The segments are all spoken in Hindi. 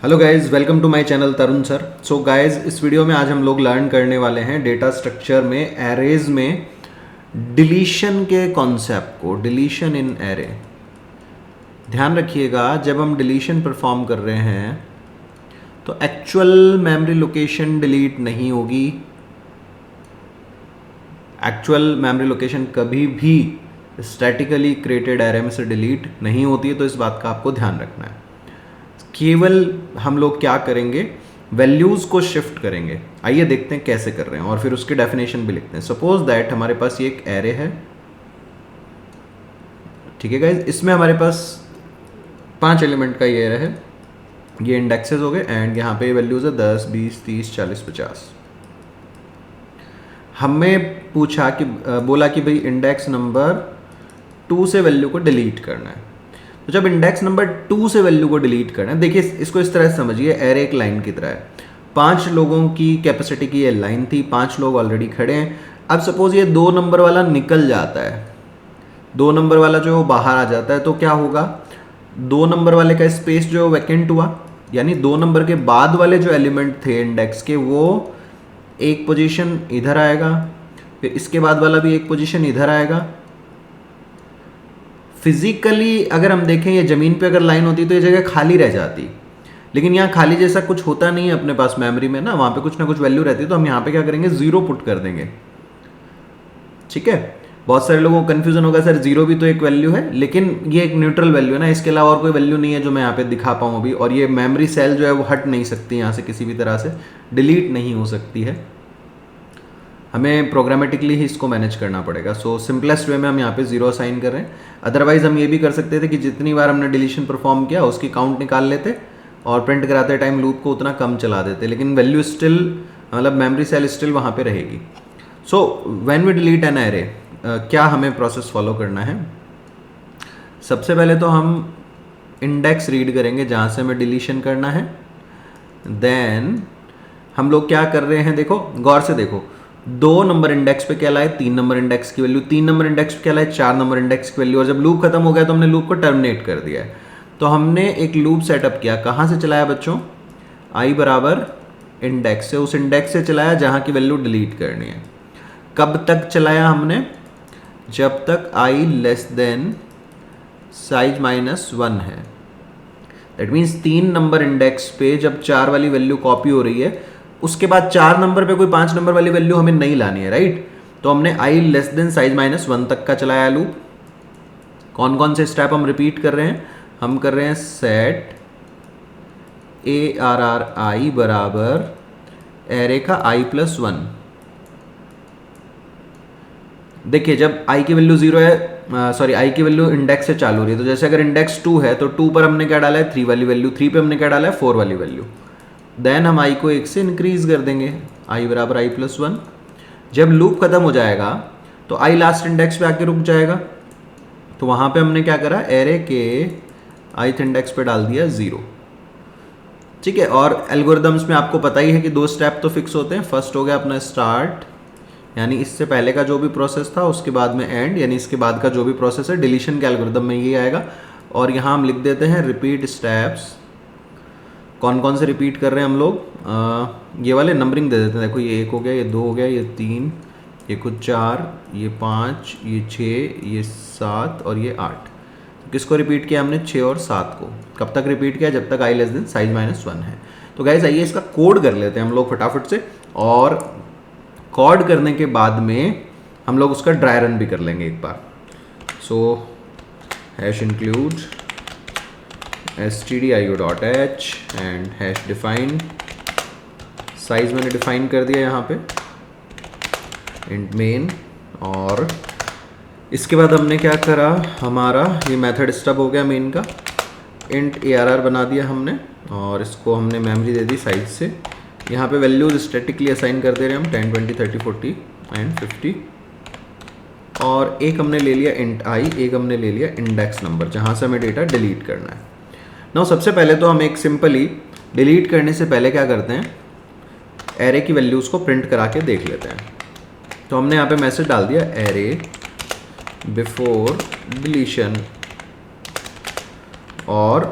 Hello guys, welcome to my channel Tarun sir. So guys, इस वीडियो में आज हम लोग लर्न करने वाले हैं डेटा स्ट्रक्चर में एरेज में डिलीशन के कॉन्सेप्ट को, डिलीशन इन एरे। ध्यान रखिएगा, जब हम डिलीशन परफॉर्म कर रहे हैं तो एक्चुअल मेमोरी लोकेशन डिलीट नहीं होगी। एक्चुअल मेमोरी लोकेशन कभी भी स्टैटिकली क्रिएटेड एरे में से डिलीट नहीं होती है, तो इस बात का आपको ध्यान रखना है। केवल हम लोग क्या करेंगे, वैल्यूज़ को शिफ्ट करेंगे। आइए देखते हैं कैसे कर रहे हैं और फिर उसकी डेफिनेशन भी लिखते हैं। सपोज दैट हमारे पास ये एक एरे है, ठीक है गाइज। इसमें हमारे पास 5 एलिमेंट का ये एरे है, ये इंडेक्सेस हो गए एंड यहाँ पे वैल्यूज़ है 10, 20, 30, 40, 50। हमें पूछा कि बोला कि भाई इंडेक्स नंबर 2 से वैल्यू को डिलीट करना है। तो जब इंडेक्स नंबर 2 से वैल्यू को डिलीट करना है, देखिए इसको इस तरह से समझिए, एरे एक लाइन की तरह है। 5 लोगों की कैपेसिटी की ये लाइन थी, 5 लोग ऑलरेडी खड़े हैं। अब सपोज ये 2 नंबर वाला निकल जाता है, 2 नंबर वाला जो वो बाहर आ जाता है, तो क्या होगा, 2 नंबर वाले का स्पेस जो वैकेंट हुआ, यानी 2 नंबर के बाद वाले जो एलिमेंट थे इंडेक्स के, वो एक पोजीशन इधर आएगा, फिर इसके बाद वाला भी एक पोजीशन इधर आएगा। फिजिकली अगर हम देखें, ये ज़मीन पे अगर लाइन होती तो ये जगह खाली रह जाती, लेकिन यहाँ खाली जैसा कुछ होता नहीं है अपने पास मेमोरी में ना, वहाँ पे कुछ ना कुछ वैल्यू रहती है, तो हम यहाँ पे क्या करेंगे, 0 पुट कर देंगे। ठीक है, बहुत सारे लोगों को कन्फ्यूजन होगा, सर 0 भी तो एक वैल्यू है, लेकिन ये एक न्यूट्रल वैल्यू है ना, इसके अलावा और कोई वैल्यू नहीं है जो मैं यहाँ पे दिखा पाऊँ अभी। और ये मेमोरी सेल जो है वो हट नहीं सकती यहाँ से, किसी भी तरह से डिलीट नहीं हो सकती है, हमें प्रोग्रामेटिकली ही इसको मैनेज करना पड़ेगा। सो सिंपलेस्ट वे में हम यहाँ पे 0 असाइन कर रहे हैं। अदरवाइज हम ये भी कर सकते थे कि जितनी बार हमने डिलीशन परफॉर्म किया उसकी काउंट निकाल लेते और प्रिंट कराते टाइम लूप को उतना कम चला देते, लेकिन वैल्यू स्टिल, मतलब मेमोरी सेल स्टिल वहाँ पे रहेगी। So when we delete an array, क्या हमें प्रोसेस फॉलो करना है। सबसे पहले तो हम इंडेक्स रीड करेंगे जहाँ से हमें डिलीशन करना है। देन हम लोग क्या कर रहे हैं, देखो गौर से देखो, 2 नंबर इंडेक्स पे क्या लाए, 3 नंबर इंडेक्स की वैल्यू, 3 नंबर इंडेक्स पे क्या लाए, 4 नंबर इंडेक्स की वैल्यू। और जब लूप खत्म हो गया तो हमने लूप को टर्मिनेट कर दिया है। तो हमने एक लूप सेटअप किया, कहाँ से चलाया बच्चों, आई बराबर इंडेक्स से, उस इंडेक्स से चलाया जहाँ की वैल्यू डिलीट करनी है। कब तक चलाया हमने, जब तक आई लेस देन साइज -1 है। दैट मीन्स 3 नंबर इंडेक्स पे जब 4 वाली वैल्यू कॉपी हो रही है, उसके बाद 4 नंबर पे कोई 5 नंबर वाली वैल्यू हमें नहीं लानी है, राइट। तो हमने आई लेस देन साइज -1 तक का चलाया लूप। कौन कौन से स्टेप हम रिपीट कर रहे हैं, हम कर रहे हैं सेट ARR बराबर एरे का i+1। देखिए जब i की वैल्यू 0 है, सॉरी i की वैल्यू इंडेक्स से चालू हो रही है, तो जैसे अगर इंडेक्स 2 है तो 2 पर हमने क्या डाला है, 3 वाली वैल्यू, 3 पे हमने क्या डाला है, 4 वाली वैल्यू। देन हम i को 1 से इंक्रीज कर देंगे, i बराबर i+1। जब लूप खत्म हो जाएगा तो i लास्ट इंडेक्स पे आके रुक जाएगा, तो वहाँ पे हमने क्या करा, एरे के ith इंडेक्स पे डाल दिया 0। ठीक है, और एल्गोरिदम्स में आपको पता ही है कि 2 स्टेप तो फिक्स होते हैं। फर्स्ट हो गया अपना स्टार्ट, यानी इससे पहले का जो भी प्रोसेस था, उसके बाद में एंड, यानी इसके बाद का जो भी प्रोसेस है, डिलीशन के एल्गोरिदम में ये आएगा। और यहाँ हम लिख देते हैं रिपीट स्टेप्स। कौन कौन से रिपीट कर रहे हैं हम लोग, ये वाले नंबरिंग दे देते हैं। देखो ये 1 हो गया, ये 2 हो गया, ये 3, ये कुछ 4, ये 5, ये 6, ये 7 और ये 8। किसको रिपीट किया हमने, 6 और 7 को। कब तक रिपीट किया, जब तक आई लेस देन साइज -1 है। तो गाइस आइए इसका कोड कर लेते हैं हम लोग फटाफट से, और कोड करने के बाद में हम लोग उसका ड्राई रन भी कर लेंगे एक बार। सो #include stdio.h and #define, size मैंने डिफाइन कर दिया यहाँ पे, इंट मेन। और इसके बाद हमने क्या करा, हमारा ये मेथड स्टब हो गया मेन का, इंट ARR बना दिया हमने, और इसको हमने मेमोरी दे दी साइज से। यहाँ पे वैल्यूज स्टैटिकली असाइन कर दे रहे हैं हम, 10, 20, 30, 40 एंड 50। और एक हमने ले लिया इंट i, एक हमने ले लिया इंडेक्स नंबर, जहाँ से हमें डेटा डिलीट करना है। नाउ सबसे पहले तो हम एक सिंपली डिलीट करने से पहले क्या करते हैं, एरे की वैल्यूज़ को प्रिंट करा के देख लेते हैं। तो हमने यहाँ पे मैसेज डाल दिया, एरे बिफोर डिलीशन, और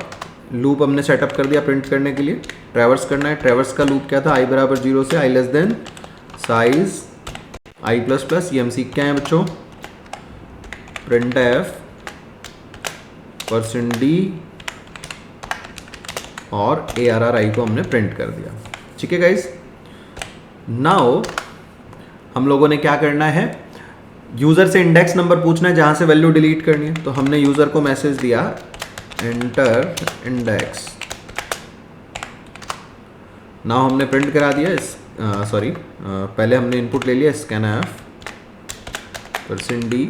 लूप हमने सेटअप कर दिया प्रिंट करने के लिए। ट्रैवर्स करना है, ट्रैवर्स का लूप क्या था, i बराबर 0 से i less than size i plus plus. ये हम सीख के आए बच्चों, प्रिंट एफ %d और ARR को हमने प्रिंट कर दिया। ठीक है गाइस, नाउ हम लोगों ने क्या करना है, यूज़र से इंडेक्स नंबर पूछना है जहाँ से वैल्यू डिलीट करनी है। तो हमने यूज़र को मैसेज दिया एंटर इंडेक्स। नाउ हमने प्रिंट करा दिया इस पहले हमने इनपुट ले लिया scanf %d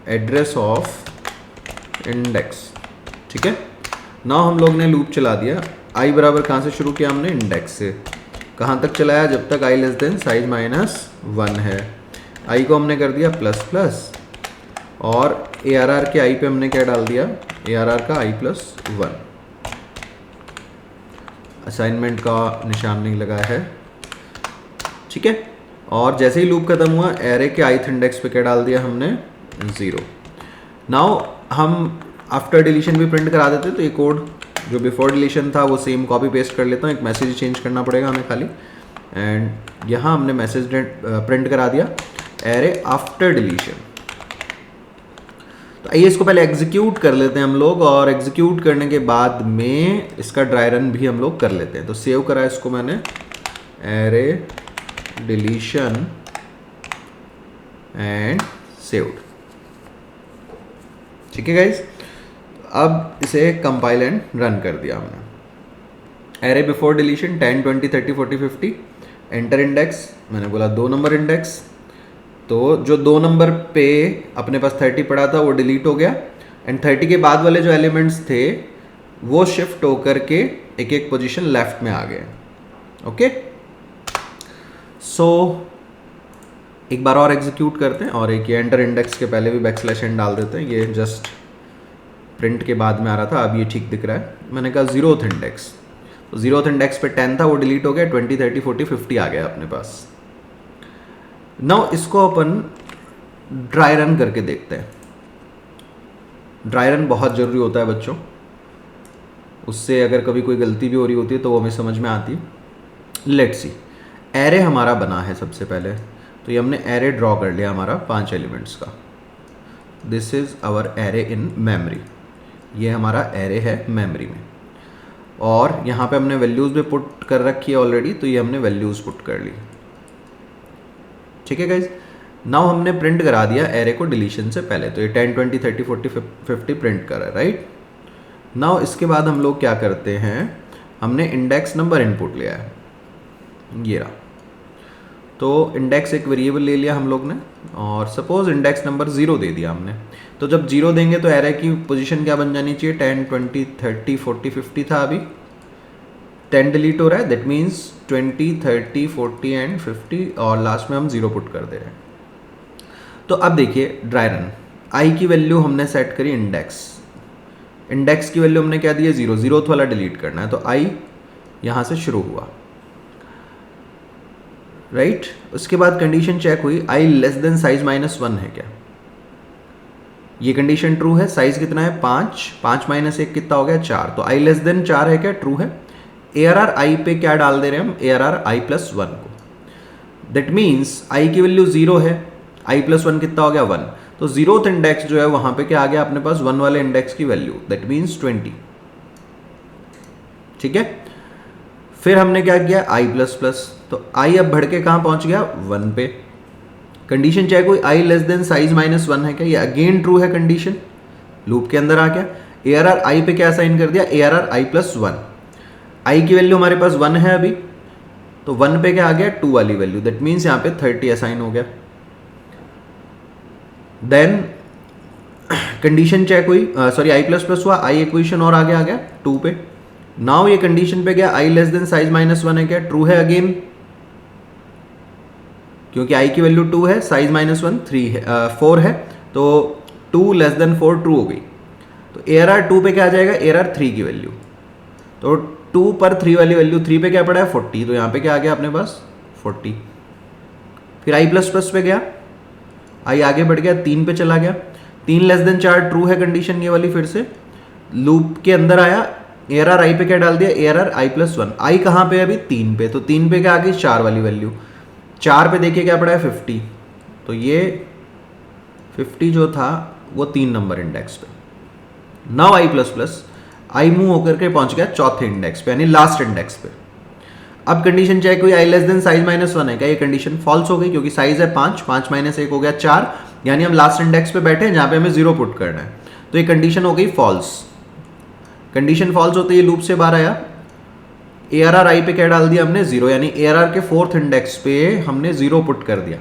address of index. ठीक है, नाउ हम लोग ने लूप चला दिया। i बराबर कहाँ से शुरू किया हमने, इंडेक्स से। कहाँ तक चलाया, जब तक i लेस देन साइज -1 है। i को हमने कर दिया प्लस प्लस और ARR के i पे हमने क्या डाल दिया, ARR का i+1। असाइनमेंट का निशान नहीं लगाया है। ठीक है, और जैसे ही लूप खत्म हुआ एरे के ith इंडेक्स पे क्या डाल दिया हमने, 0। नाउ हम आफ्टर डिलीशन भी प्रिंट करा देते, तो ये कोड जो बिफोर डिलीशन था वो सेम कॉपी पेस्ट कर लेता हूँ। एक मैसेज चेंज करना पड़ेगा हमें खाली, एंड यहाँ हमने मैसेज प्रिंट करा दिया एरे आफ्टर डिलीशन। तो आइए इसको पहले एग्जीक्यूट कर लेते हैं हम लोग, और एग्जीक्यूट करने के बाद में इसका ड्राई रन भी हम लोग कर लेते हैं। तो सेव करा इसको मैंने, एरे डिलीशन एंड सेव्ड। ठीक है गाइज, अब इसे कंपाइल एंड रन कर दिया हमने। Array before deletion 10 20 30 40 50, enter index, मैंने बोला 2 नंबर इंडेक्स। तो जो 2 नंबर पे अपने पास 30 पड़ा था वो डिलीट हो गया, एंड 30 के बाद वाले जो एलिमेंट्स थे वो शिफ्ट होकर के एक एक पोजीशन लेफ्ट में आ गए। ओके, सो एक बार और एग्जीक्यूट करते हैं, और एक ये एंटर इंडेक्स के पहले भी बैकस्लैश n डाल देते हैं। ये जस्ट प्रिंट के बाद में आ रहा था, अब ये ठीक दिख रहा है। मैंने कहा 0th इंडेक्स, तो 0th इंडेक्स पे 10 था वो डिलीट हो गया, 20 30 40 50 आ गया अपने पास। नाउ इसको अपन ड्राई रन करके देखते हैं। ड्राई रन बहुत ज़रूरी होता है बच्चों, उससे अगर कभी कोई गलती भी हो रही होती है तो वो हमें समझ में आती है। लेट्स सी, एरे हमारा बना है सबसे पहले, तो ये हमने एरे ड्रॉ कर लिया हमारा 5 एलिमेंट्स का। This is our array in memory, ये हमारा एरे है मेमोरी में, और यहाँ पे हमने वैल्यूज़ भी पुट कर रखी है ऑलरेडी, तो ये हमने वैल्यूज़ पुट कर ली। ठीक है गाइज, नाउ हमने प्रिंट करा दिया एरे को डिलीशन से पहले, तो ये 10 20 30 40 50 प्रिंट करा, राइट। नाउ इसके बाद हम लोग क्या करते हैं, हमने इंडेक्स नंबर इनपुट लिया है, ये रहा। तो इंडेक्स एक वेरिएबल ले लिया हम लोग ने, और सपोज इंडेक्स नंबर 0 दे दिया हमने। तो जब 0 देंगे तो एरे की पोजीशन क्या बन जानी चाहिए, 10 20 30 40 50 था, अभी 10 डिलीट हो रहा है, दैट मीन्स 20 30 40 एंड 50, और लास्ट में हम 0 पुट कर दे रहे हैं। तो अब देखिए ड्राई रन, i की वैल्यू हमने सेट करी इंडेक्स, इंडेक्स की वैल्यू हमने क्या दी है 0, 0th वाला डिलीट करना है, तो i यहाँ से शुरू हुआ, राइट। उसके बाद कंडीशन चेक हुई, i लेस देन साइज -1 है क्या, ये कंडीशन ट्रू है। साइज कितना है 5, 5 - 1 कितना हो गया 4, तो i लेस देन 4 है क्या, ट्रू है। ARR i पे क्या डाल दे रहे हैं हम, ARR i+1 को, दैट मीन्स i की वैल्यू 0 है, i+1 कितना हो गया 1, तो 0th इंडेक्स जो है वहां पे क्या आ गया अपने पास, 1 वाले इंडेक्स की वैल्यू, दैट मीन्स 20। ठीक है, फिर हमने क्या किया i++, तो i अब बढ़ के कहाँ पहुंच गया 1 पे। कंडीशन चेक हुई, i लेस देन साइज -1 है क्या, ये अगेन ट्रू है कंडीशन, लूप के अंदर आ गया। ARR i पे क्या असाइन कर दिया, ARR i+1, i की वैल्यू हमारे पास 1 है अभी, तो 1 पे क्या आ गया 2 वाली वैल्यू, दैट मीन्स यहाँ पे 30 असाइन हो गया। देन कंडीशन चेक हुई, सॉरी i++ हुआ, i इक्वेशन और आगे आ गया 2 पे। नाउ ये कंडीशन पे गया, i लेस देन साइज -1 है क्या, ट्रू है अगेन, क्योंकि i की वैल्यू 2 है, साइज -1 3 है, 4 है, तो 2 लेस देन 4 ट्रू हो गई। तो ARR 2 पे क्या आ जाएगा, ARR 3 की वैल्यू, तो 2 पर 3 वाली वैल्यू 3 पे क्या पड़ा है 40, तो यहाँ पे क्या आ गया अपने पास 40। फिर i++ पे गया, i आगे बढ़ गया 3 पे चला गया, 3 लेस देन 4 ट्रू है कंडीशन ये वाली फिर से, लूप के अंदर आया, ARR आई पे क्या डाल दिया, ARR i+1। आई कहाँ पे अभी 3 पे, तो 3 पे क्या आ गई 4 वाली वैल्यू। 4 पे देखिए क्या पड़ा है 50, तो ये 50 जो था वो 3 नंबर इंडेक्स पे। नाउ आई मूव होकर के पहुंच गया चौथे इंडेक्स पे, यानी लास्ट इंडेक्स पे। अब कंडीशन चेक हुई आई लेस देन साइज -1 है क्या, ये कंडीशन फॉल्स हो गई क्योंकि साइज है 5, 5 - 1 हो गया 4, यानी हम लास्ट इंडेक्स पे बैठे हैं जहां पे हमें 0 पुट करना है, तो ये कंडीशन हो गई फॉल्स। कंडीशन फॉल्स होते ही लूप से बाहर आया, ARR आई पे क्या डाल दिया हमने 0, यानी ARR के 4th इंडेक्स पे हमने 0 पुट कर दिया।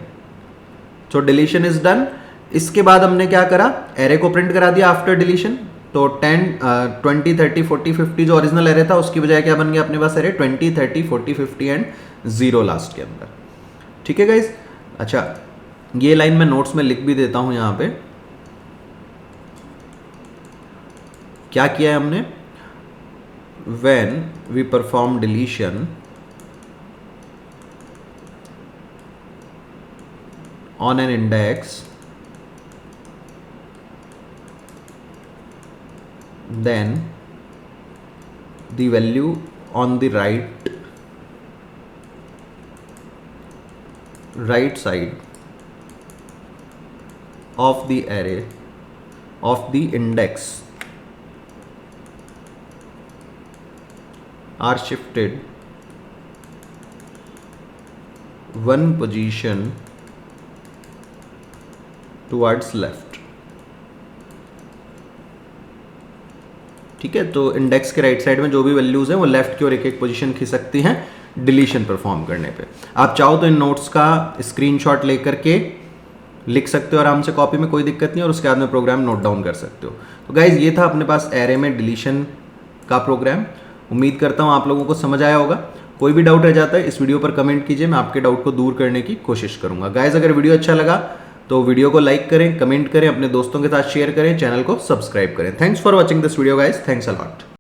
तो डिलीशन इज डन। इसके बाद हमने क्या करा, एरे को प्रिंट करा दिया आफ्टर डिलीशन। तो 10 20 30 40 50 जो ओरिजिनल एरे था उसकी बजाय क्या बन गया अपने पास एरे 20 30 40 50 एंड 0 लास्ट के अंदर। ठीक है गाइज। अच्छा, ये लाइन मैं नोट्स में लिख भी देता हूं यहां पे। क्या किया है हमने, when we perform deletion on an index, then the value on the right side of the array of the index are shifted one position towards left। ठीक है, तो इंडेक्स के राइट साइड में जो भी वैल्यूज हैं वो लेफ्ट की ओर एक एक पोजीशन खिसकती हैं डिलीशन परफॉर्म करने पे। आप चाहो तो इन नोट्स का स्क्रीनशॉट लेकर के लिख सकते हो आराम से कॉपी में, कोई दिक्कत नहीं, और उसके बाद में प्रोग्राम नोट डाउन कर सकते हो। तो गाइज ये था अपने पास एरे में डिलीशन का प्रोग्राम। उम्मीद करता हूँ आप लोगों को समझ आया होगा। कोई भी डाउट रह जाता है इस वीडियो पर कमेंट कीजिए, मैं आपके डाउट को दूर करने की कोशिश करूंगा। गाइज अगर वीडियो अच्छा लगा तो वीडियो को लाइक करें, कमेंट करें, अपने दोस्तों के साथ शेयर करें, चैनल को सब्सक्राइब करें। Thanks for watching this video guys, thanks a lot.